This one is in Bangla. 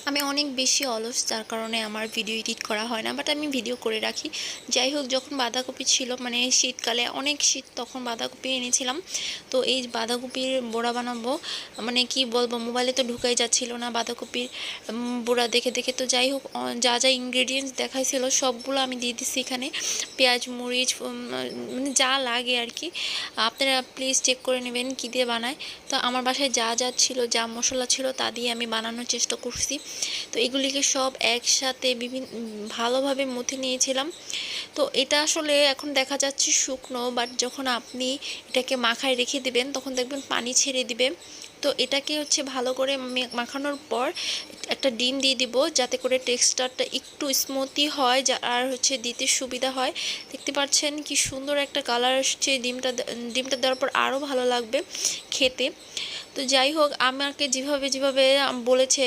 আমি অনেক বেশি অলস, যার কারণে আমার ভিডিও এডিট করা হয় না, বাট আমি ভিডিও করে রাখি। যাই হোক, যখন বাঁধাকপি ছিল মানে শীতকালে অনেক শীত, তখন বাঁধাকপি এনেছিলাম। তো এই বাঁধাকপির বড়া বানাবো, মানে কি বলবো, মোবাইলে তো ঢুকাই যাচ্ছিল না বাঁধাকপির বড়া দেখে দেখে। তো যাই হোক, যা যা ইনগ্রেডিয়েন্টস দেখাইছিল সবগুলো আমি দিয়ে দিচ্ছি এখানে, পেঁয়াজ মরিচ মানে যা লাগে আর কি। আপনারা প্লিজ চেক করে নেবেন কী দিয়ে বানায়। তো আমার বাসায় যা যা ছিল, যা মশলা ছিল তা দিয়ে আমি বানানোর চেষ্টা করছি। তো এগুলিকে সব একসাথে ভালোভাবে মুথে নিয়েছিলাম। তো এটা আসলে এখন দেখা যাচ্ছে শুকনো, বাট যখন আপনি এটাকে মাখায় রেখে দিবেন তখন দেখবেন পানি ছেড়ে দিবে। তো এটাকে হচ্ছে ভালো করে মাখানোর পর একটা ডিম দিয়ে দিব, যাতে করে টেক্সচারটা একটু স্মুথি হয়, যা আর হচ্ছে দিতে সুবিধা হয়। দেখতে পাচ্ছেন কি সুন্দর একটা কালার আসছে। ডিমটা দেওয়ার পর আরও ভালো লাগবে খেতে। তো যাই হোক, আমাকে যেভাবে যেভাবে বলেছে